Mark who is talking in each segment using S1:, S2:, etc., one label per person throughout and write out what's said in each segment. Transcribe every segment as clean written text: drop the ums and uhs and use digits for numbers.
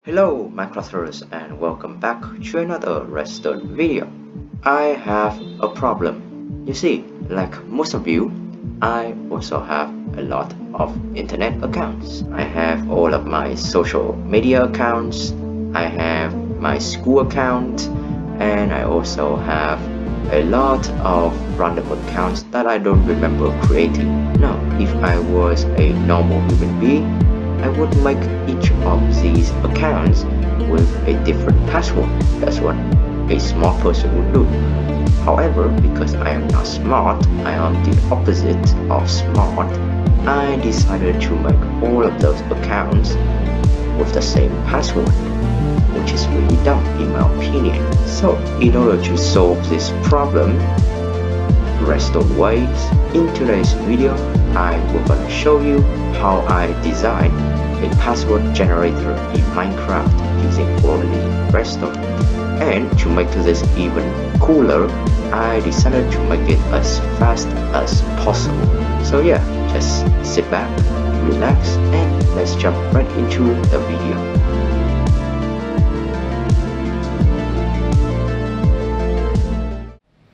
S1: Hello Minecrafters and welcome back to another Redstone video. I have a problem. You see, like most of you, I also have a lot of internet accounts. I have all of my social media accounts, I have my school account, and I also have a lot of random accounts that I don't remember creating. Now, if I was a normal human being, I would make each of these accounts with a different password. That's what a smart person would do. However, because I am not smart, I am the opposite of smart, I decided to make all of those accounts with the same password, which is really dumb in my opinion. So, in order to solve this problem, redstone ways, in today's video, I will gonna show you how I design a password generator in Minecraft using only redstone. And to make this even cooler, I decided to make it as fast as possible. So yeah, just sit back, relax, and let's jump right into the video.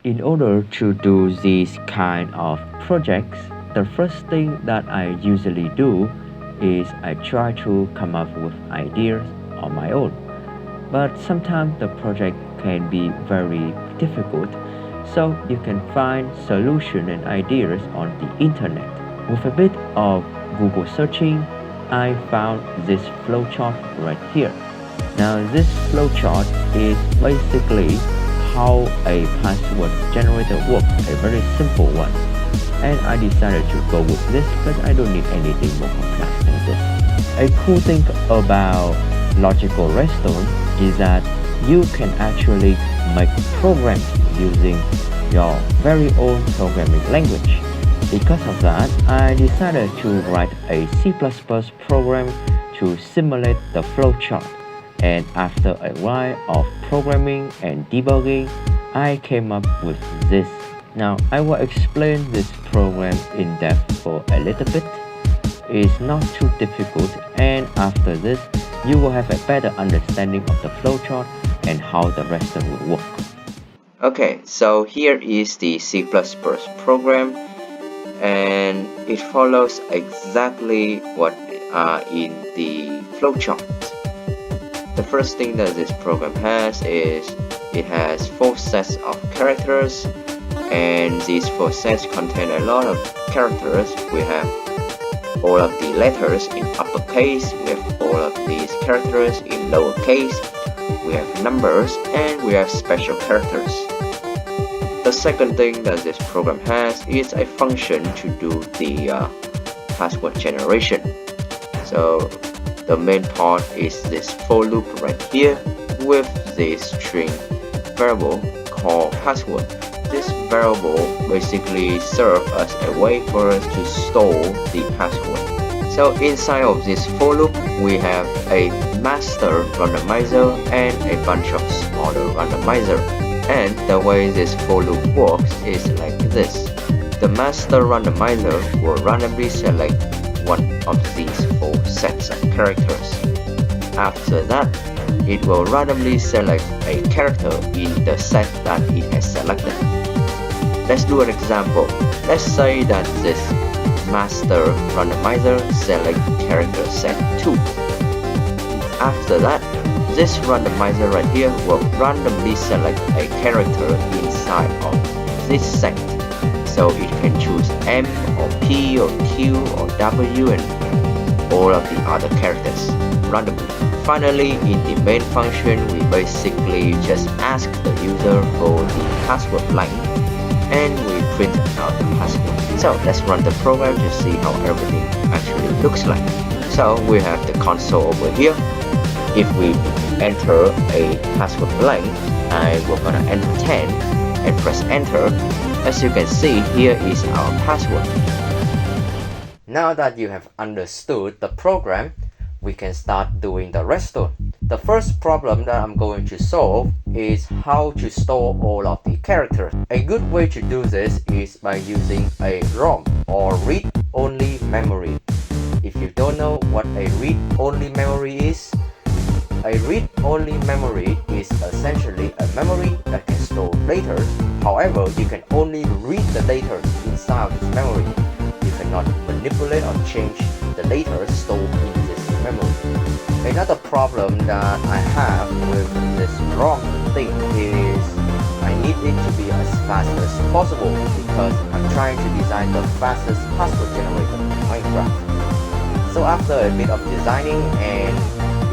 S1: In order to do these kind of projects, the first thing that I usually do is I try to come up with ideas on my own. But sometimes the project can be very difficult, so you can find solutions and ideas on the internet. With a bit of Google searching, I found this flowchart right here. Now this flowchart is basically how a password generator works, a very simple one. And I decided to go with this because I don't need anything more complex than this. A cool thing about logical redstone is that you can actually make programs using your very own programming language. Because of that, I decided to write a C++ program to simulate the flowchart. And after a while of programming and debugging, I came up with this. Now, I will explain this program in depth for a little bit. It's not too difficult, and after this, you will have a better understanding of the flowchart and how the redstone will work. Okay, so here is the C++ program, and it follows exactly what in the flowchart. The first thing that this program has is it has 4 sets of characters, and these 4 sets contain a lot of characters. We have all of the letters in uppercase, we have all of these characters in lowercase, we have numbers, and we have special characters. The second thing that this program has is a function to do the password generation. So the main part is this for loop right here with this string variable called password. This variable basically serves as a way for us to store the password. So inside of this for loop, we have a master randomizer and a bunch of smaller randomizer. And the way this for loop works is like this. The master randomizer will randomly select one of these 4 sets of characters. After that, it will randomly select a character in the set that it has selected. Let's do an example. Let's say that this master randomizer select character set 2. After that, this randomizer right here will randomly select a character inside of this set. So it can choose M or P or Q or W and all of the other characters randomly. Finally, in the main function, we basically just ask the user for the password blank, and we print out the password. So let's run the program to see how everything actually looks like. So we have the console over here. If we enter a password blank, we're gonna enter 10 and press enter. As you can see, here is our password. Now that you have understood the program, we can start doing the redstone. The first problem that I'm going to solve is how to store all of the characters. A good way to do this is by using a ROM or read-only memory. If you don't know what a read-only memory is, A read-only memory is essentially a memory that can store data. However, you can only read the data inside of this memory. You cannot manipulate or change the data stored in this memory. Another problem that I have with this ROM thing is I need it to be as fast as possible because I'm trying to design the fastest password generator in Minecraft. So after a bit of designing and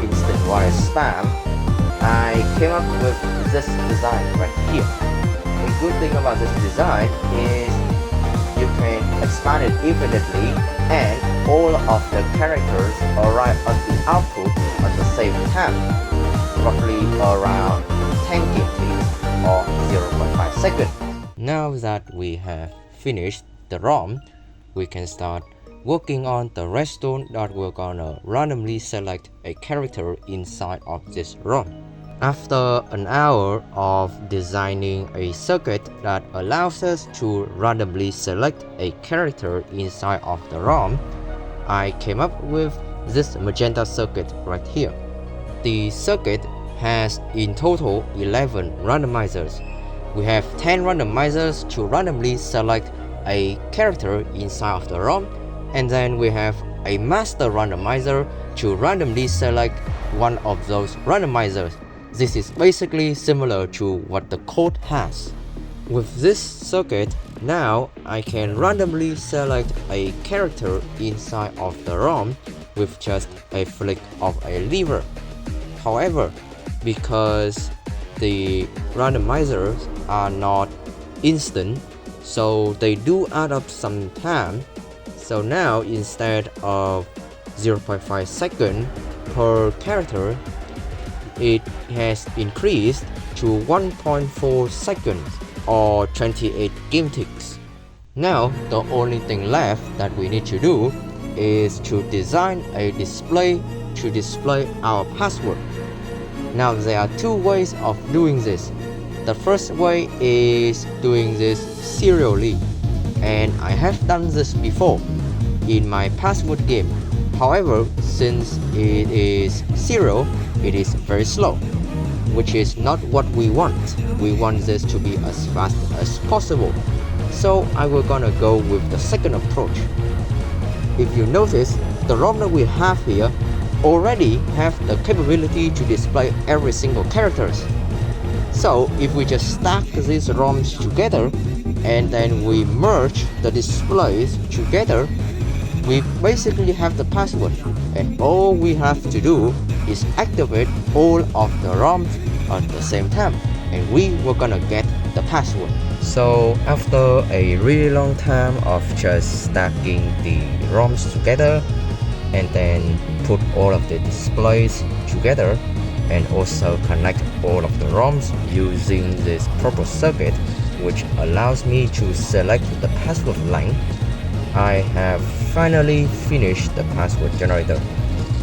S1: instant wireless spam, I came up with this design right here. A good thing about this design is you can expand it infinitely and all of the characters arrive at the output at the same time, roughly around 10 game ticks or 0.5 seconds. Now that we have finished the ROM, we can start working on the redstone that we're gonna randomly select a character inside of this ROM. After an hour of designing a circuit that allows us to randomly select a character inside of the ROM, I came up with this magenta circuit right here. The circuit has in total 11 randomizers. We have 10 randomizers to randomly select a character inside of the ROM, and then we have a master randomizer to randomly select one of those randomizers. This is basically similar to what the code has. With this circuit, now I can randomly select a character inside of the ROM with just a flick of a lever. However, because the randomizers are not instant, so they do add up some time. So now instead of 0.5 seconds per character, it has increased to 1.4 seconds or 28 game ticks. Now the only thing left that we need to do is to design a display to display our password. Now there are two ways of doing this. The first way is doing this serially, and I have done this before in my password game. However, since it is serial, it is very slow, which is not what we want. We want this to be as fast as possible. So I will gonna go with the second approach. If you notice, the ROM that we have here already have the capability to display every single characters. So if we just stack these ROMs together and then we merge the displays together, we basically have the password, and all we have to do is activate all of the ROMs at the same time, and we were gonna get the password. So after a really long time of just stacking the ROMs together and then put all of the displays together and also connect all of the ROMs using this purple circuit, which allows me to select the password length, I have finally finished the password generator.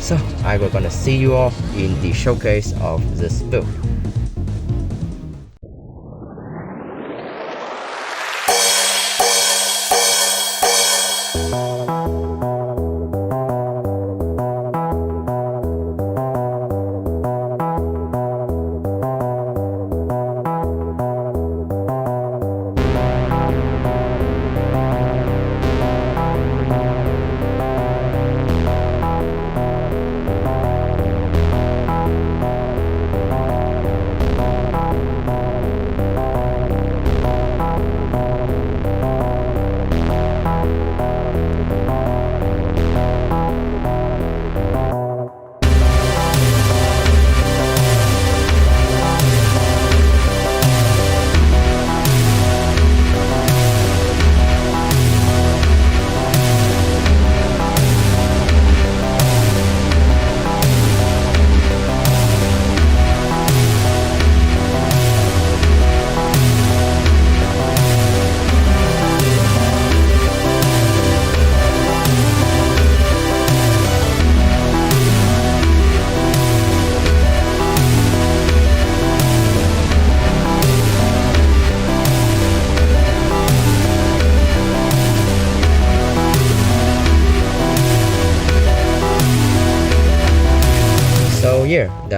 S1: So I will gonna see you off in the showcase of this build.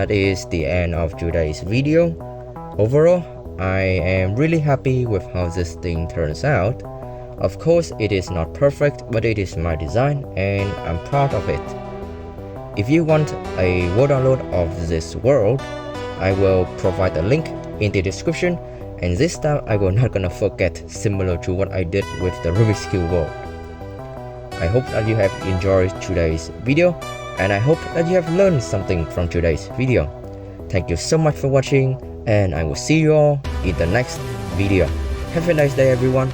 S2: that is the end of today's video. Overall, I am really happy with how this thing turns out. Of course, it is not perfect, but it is my design and I'm proud of it. If you want a world download of this world, I will provide a link in the description, and this time I will not gonna forget, similar to what I did with the Rubik's Cube world. I hope that you have enjoyed today's video, and I hope that you have learned something from today's video. Thank you so much for watching, and I will see you all in the next video. Have a nice day, everyone.